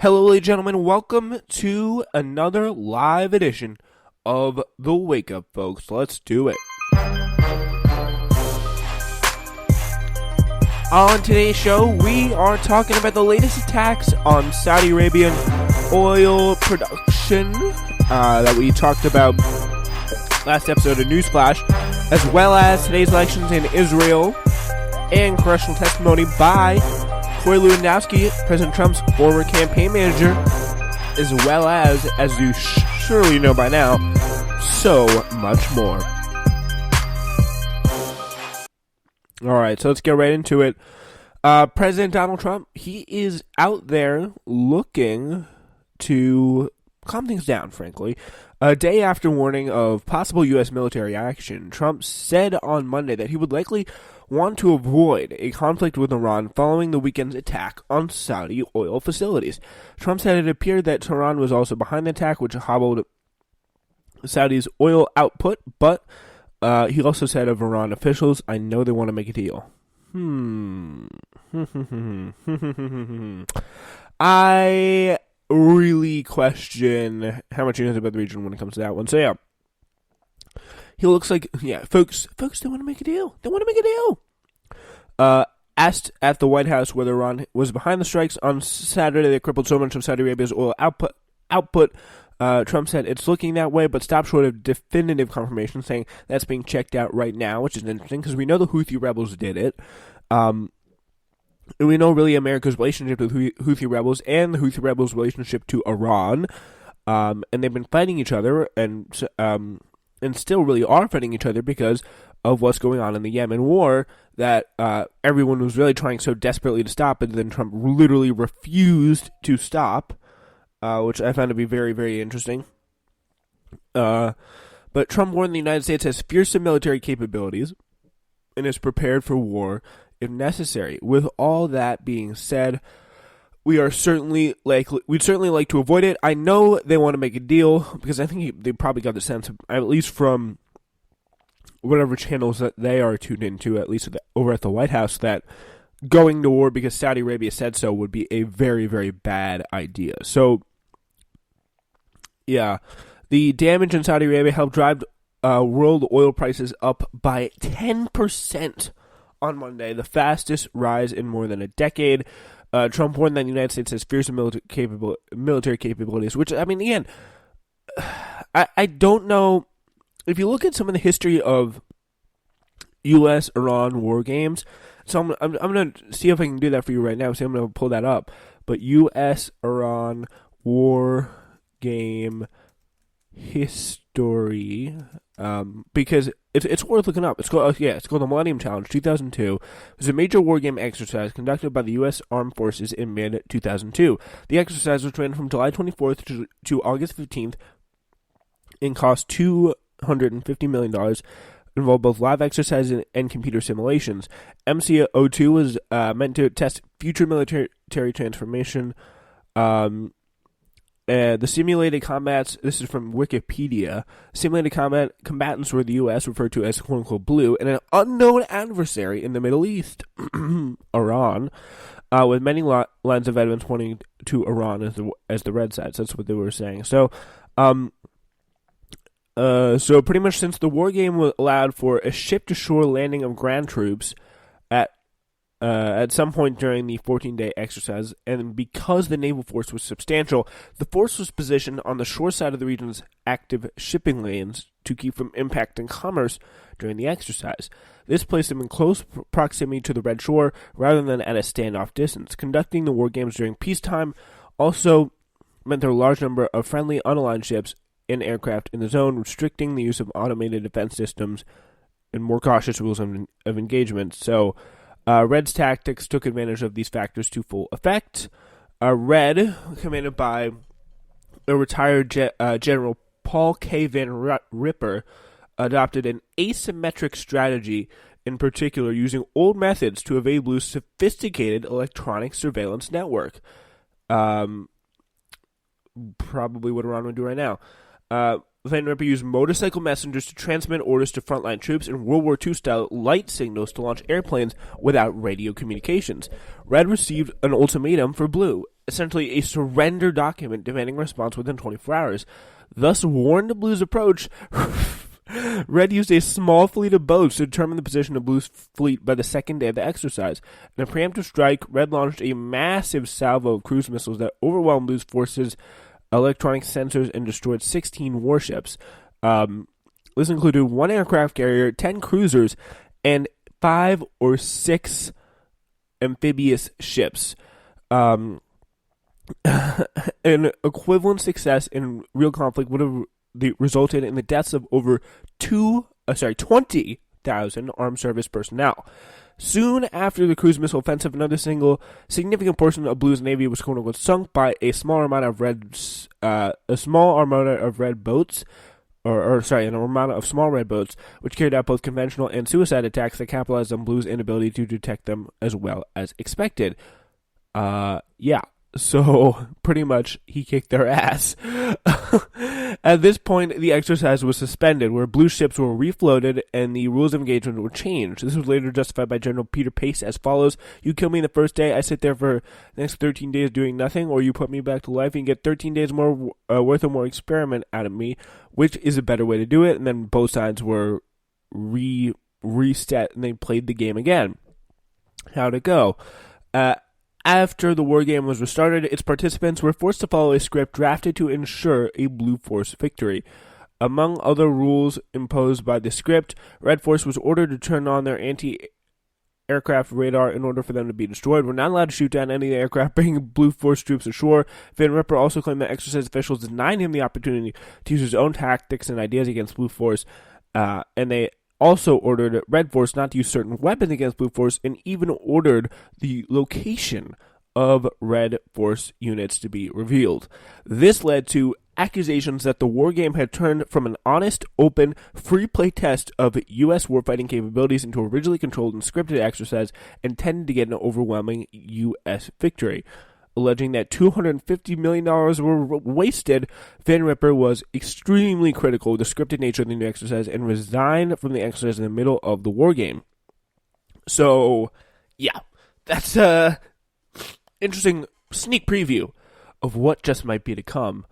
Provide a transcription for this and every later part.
Hello, ladies and gentlemen. Welcome to another live edition of The Wake Up, folks. Let's do it. On today's show, we are talking about the latest attacks on Saudi Arabian oil production that we talked about last episode of Newsflash, as well as today's elections in Israel and congressional testimony by Corey Lewandowski, President Trump's former campaign manager, as well as you surely know by now, so much more. Alright, so let's get right into it. President Donald Trump, he is out there looking to calm things down, frankly. A day after warning of possible U.S. military action, Trump said on Monday that he would likely want to avoid a conflict with Iran following the weekend's attack on Saudi oil facilities. Trump said it appeared that Tehran was also behind the attack, which hobbled Saudi's oil output, but he also said of Iran officials, "I know they want to make a deal." I really question how much he knows about the region when it comes to that one. So yeah, he looks like, folks, they want to make a deal. They want to make a deal. Asked at the White House whether Iran was behind the strikes on Saturday that crippled so much of Saudi Arabia's oil output, Trump said it's looking that way, but stopped short of definitive confirmation, saying that's being checked out right now, which is interesting because we know the Houthi rebels did it. And we know really America's relationship with Houthi rebels and the Houthi rebels' relationship to Iran. And they've been fighting each other and still really are fighting each other because of what's going on in the Yemen war that everyone was really trying so desperately to stop, and then Trump literally refused to stop, which I found to be very, very interesting. But Trump warned the United States has fearsome military capabilities and is prepared for war if necessary. With all that being said, we'd certainly like to avoid it. I know they want to make a deal because I think they probably got the sense, at least from whatever channels that they are tuned into, at least over at the White House, that going to war because Saudi Arabia said so would be a very, very bad idea. So, yeah, the damage in Saudi Arabia helped drive world oil prices up by 10% on Monday, the fastest rise in more than a decade. Trump warned that the United States has fearsome military capabilities, which, I mean, again, I don't know. If you look at some of the history of U.S.-Iran war games, so I'm going to see if I can do that for you right now. So I'm going to pull that up. But U.S.-Iran war game history, because it's worth looking up. It's called the Millennium Challenge 2002. It was a major war game exercise conducted by the U.S. Armed Forces in mid-2002. The exercise was ran from July 24th to August 15th and cost $250 million. Involved both live exercises and computer simulations. MC02 was meant to test future military transformation. The simulated combats, this is from Wikipedia, simulated combatants were the U.S., referred to as quote-unquote blue, and an unknown adversary in the Middle East, Iran, with many lines of evidence pointing to Iran as the red side. So that's what they were saying. So pretty much since the war game allowed for a ship-to-shore landing of ground troops at some point during the 14-day exercise, and because the naval force was substantial, the force was positioned on the shore side of the region's active shipping lanes to keep from impacting commerce during the exercise. This placed them in close proximity to the Red Shore rather than at a standoff distance. Conducting the war games during peacetime also meant there were a large number of friendly unaligned ships and aircraft in the zone, restricting the use of automated defense systems and more cautious rules of engagement. So, Red's tactics took advantage of these factors to full effect. Red, commanded by a retired General Paul K. Van Ripper, adopted an asymmetric strategy, in particular using old methods to evade Blue's sophisticated electronic surveillance network. Probably what Iran would do right now. Van Ripper used motorcycle messengers to transmit orders to frontline troops and World War II-style light signals to launch airplanes without radio communications. Red received an ultimatum for Blue. essentially a surrender document demanding response within 24 hours. Thus, warned of Blue's approach, Red used a small fleet of boats to determine the position of Blue's fleet by the second day of the exercise. In a preemptive strike, Red launched a massive salvo of cruise missiles that overwhelmed Blue's forces' electronic sensors and destroyed 16 warships. This included 1 aircraft carrier, 10 cruisers, and 5 or 6 amphibious ships. An equivalent success in real conflict would have resulted in the deaths of over 20,000 armed service personnel. Soon after the cruise missile offensive, another significant portion of Blue's navy was quote-unquote sunk by a small armada of red boats, an armada of small red boats, which carried out both conventional and suicide attacks that capitalized on Blue's inability to detect them as well as expected. So, pretty much, he kicked their ass. At this point, the exercise was suspended, where Blue ships were refloated and the rules of engagement were changed. This was later justified by General Peter Pace as follows: "You kill me the first day, I sit there for the next 13 days doing nothing, or you put me back to life and get 13 days more worth of more experiment out of me. Which is a better way to do it?" And then both sides were reset, and they played the game again. How'd it go? After the war game was restarted, its participants were forced to follow a script drafted to ensure a Blue Force victory. Among other rules imposed by the script, Red Force was ordered to turn on their anti-aircraft radar in order for them to be destroyed. We're not allowed to shoot down any of the aircraft bringing Blue Force troops ashore. Van Ripper also claimed that exercise officials denied him the opportunity to use his own tactics and ideas against Blue Force, and they also ordered Red Force not to use certain weapons against Blue Force, and even ordered the location of Red Force units to be revealed. This led to accusations that the war game had turned from an honest, open, free play test of U.S. warfighting capabilities into a rigidly controlled and scripted exercise intended to get an overwhelming U.S. victory. Alleging that $250 million were wasted, Van Ripper was extremely critical of the scripted nature of the new exercise and resigned from the exercise in the middle of the war game. So, yeah, that's a interesting sneak preview of what just might be to come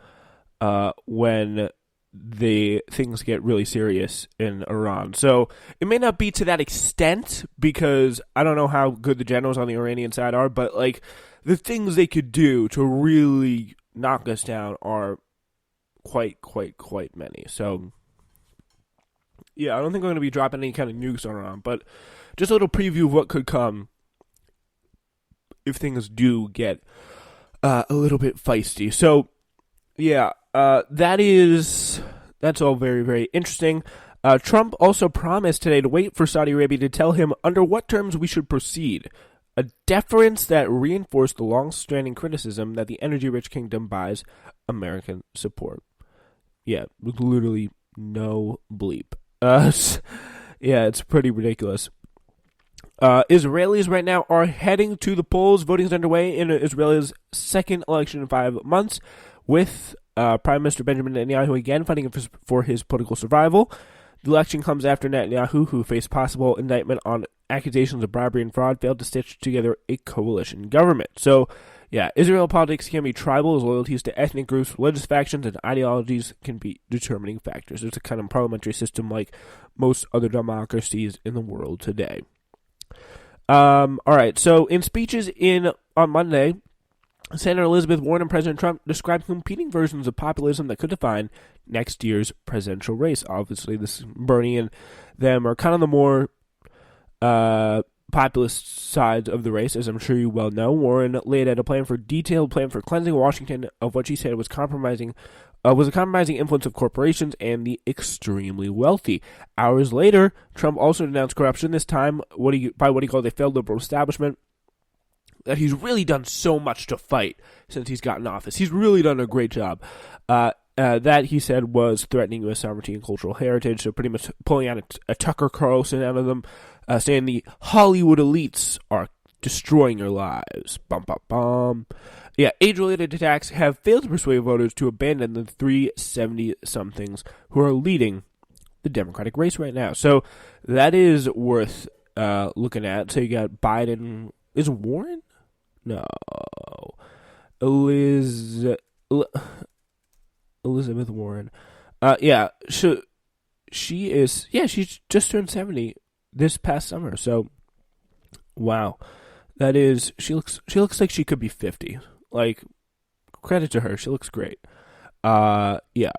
when the things get really serious in Iran. So it may not be to that extent, because I don't know how good the generals on the Iranian side are, but like the things they could do to really knock us down are quite many. So yeah, I don't think I'm going to be dropping any kind of nukes on Iran, but just a little preview of what could come if things do get a little bit feisty. So yeah, that's all very, very interesting. Trump also promised today to wait for Saudi Arabia to tell him under what terms we should proceed, a deference that reinforced the long-standing criticism that the energy-rich kingdom buys American support. Yeah, with literally no bleep. Yeah, it's pretty ridiculous. Israelis right now are heading to the polls. Voting is underway in Israel's second election in 5 months, with Prime Minister Benjamin Netanyahu again fighting for his political survival. The election comes after Netanyahu, who faced possible indictment on accusations of bribery and fraud, failed to stitch together a coalition government. So, yeah, Israel politics can be tribal, as loyalties to ethnic groups, religious factions, and ideologies can be determining factors. It's a kind of parliamentary system like most other democracies in the world today. All right, so in speeches on Monday, Senator Elizabeth Warren and President Trump described competing versions of populism that could define next year's presidential race. Obviously, Bernie and them are kind of the more populist sides of the race, as I'm sure you well know. Warren laid out a detailed plan for cleansing Washington of what she said was a compromising influence of corporations and the extremely wealthy. Hours later, Trump also denounced corruption, this time by what he called a failed liberal establishment that he's really done so much to fight since he's gotten office. He's really done a great job. That, he said, was threatening U.S. sovereignty and cultural heritage, so pretty much pulling out a Tucker Carlson out of them, saying the Hollywood elites are destroying your lives. Bum, bum, bum. Yeah, age-related attacks have failed to persuade voters to abandon the 370-somethings who are leading the Democratic race right now. So that is worth looking at. So you got Biden. Is Warren? No. Elizabeth Warren. She is. Yeah, she's just turned 70 this past summer. So, wow, that is. She looks like she could be 50. Like, credit to her. She looks great. Yeah.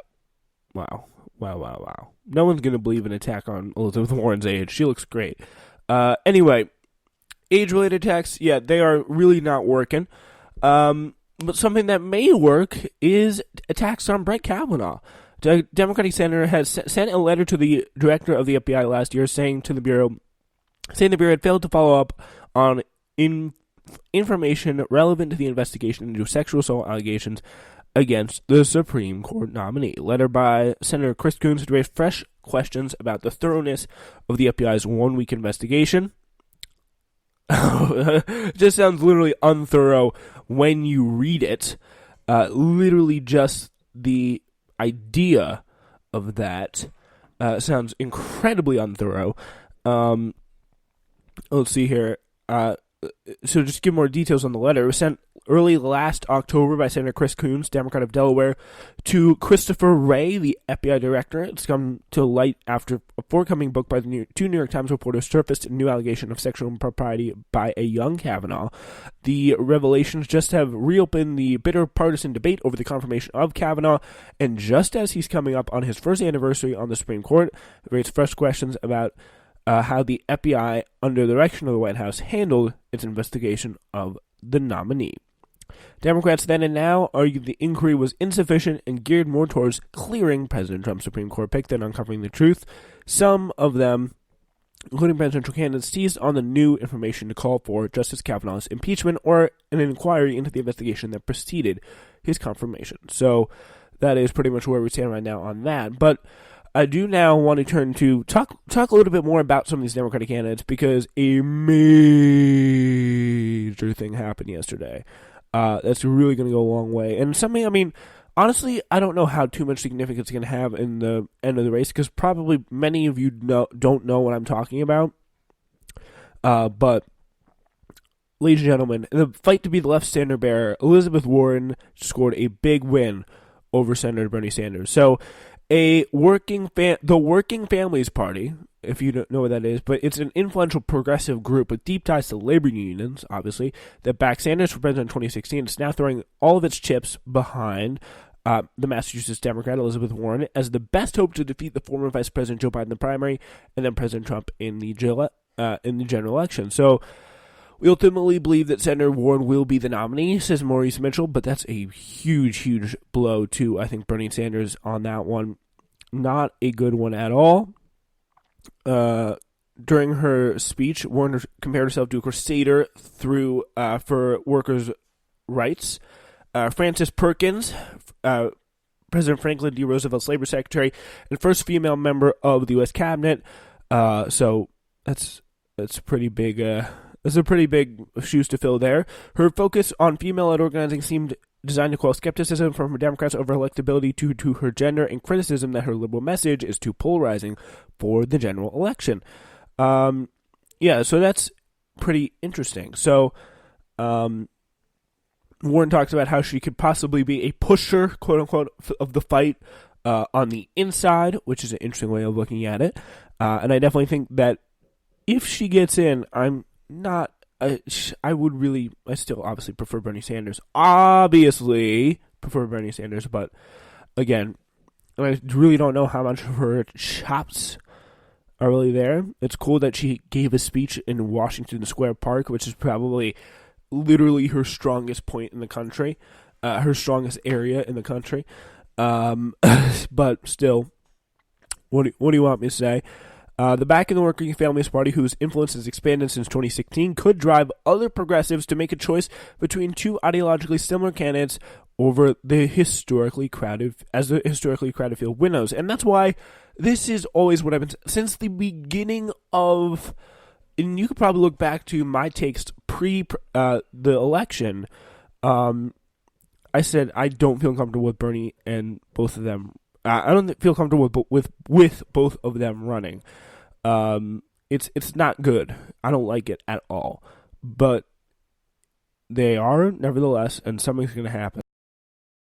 Wow. No one's gonna believe an attack on Elizabeth Warren's age. She looks great. Anyway, age-related attacks. Yeah, they are really not working. But something that may work is attacks on Brett Kavanaugh. The Democratic senator has sent a letter to the director of the FBI last year saying the Bureau had failed to follow up on information relevant to the investigation into sexual assault allegations against the Supreme Court nominee. A letter by Senator Chris Coons had raised fresh questions about the thoroughness of the FBI's one-week investigation. It just sounds literally unthorough when you read it. Literally just the idea of that sounds incredibly unthorough. Let's see here. So just to give more details on the letter, it was sent early last October by Senator Chris Coons, Democrat of Delaware, to Christopher Wray, the FBI director. It's come to light after a forthcoming book by two New York Times reporters surfaced a new allegation of sexual impropriety by a young Kavanaugh. The revelations just have reopened the bitter partisan debate over the confirmation of Kavanaugh, and just as he's coming up on his first anniversary on the Supreme Court, it raised fresh questions about how the FBI, under the direction of the White House, handled its investigation of the nominee. Democrats then and now argued the inquiry was insufficient and geared more towards clearing President Trump's Supreme Court pick than uncovering the truth. Some of them, including presidential candidates, seized on the new information to call for Justice Kavanaugh's impeachment or an inquiry into the investigation that preceded his confirmation. So that is pretty much where we stand right now on that. But I do now want to turn to talk a little bit more about some of these Democratic candidates because a major thing happened yesterday. That's really going to go a long way. And something, I mean, honestly, I don't know how too much significance it's going to have in the end of the race because probably many of you don't know what I'm talking about. But, ladies and gentlemen, in the fight to be the left standard bearer, Elizabeth Warren scored a big win over Senator Bernie Sanders. So, the Working Families Party, if you don't know what that is, but it's an influential progressive group with deep ties to labor unions, obviously, that backed Sanders for president in 2016. It's now throwing all of its chips behind the Massachusetts Democrat, Elizabeth Warren, as the best hope to defeat the former Vice President Joe Biden in the primary and then President Trump in the general election. So we ultimately believe that Senator Warren will be the nominee, says Maurice Mitchell, but that's a huge, huge blow to, I think, Bernie Sanders on that one. Not a good one at all. During her speech, Warren compared herself to a crusader for workers' rights. Frances Perkins, President Franklin D. Roosevelt's labor secretary, and first female member of the U.S. cabinet. So that's pretty big. That's a pretty big shoes to fill there. Her focus on female-led organizing seemed designed to quell skepticism from Democrats over electability due to her gender and criticism that her liberal message is too polarizing for the general election. So that's pretty interesting. So Warren talks about how she could possibly be a pusher, quote-unquote, of the fight on the inside, which is an interesting way of looking at it. And I definitely think that if she gets in, I still obviously prefer Bernie Sanders. But again, I really don't know how much of her chops are really there. It's cool that she gave a speech in Washington Square Park, which is probably literally her strongest point in the country, her strongest area in the country. But still, what do you want me to say? The back in the Working Families Party, whose influence has expanded since 2016, could drive other progressives to make a choice between two ideologically similar candidates over the historically crowded field winnows. And that's why this is always what I've been since the beginning of, and you could probably look back to my takes pre the election. I said I don't feel comfortable with Bernie and both of them. I don't feel comfortable with both of them running. It's not good. I don't like it at all. But they are, nevertheless, and something's going to happen.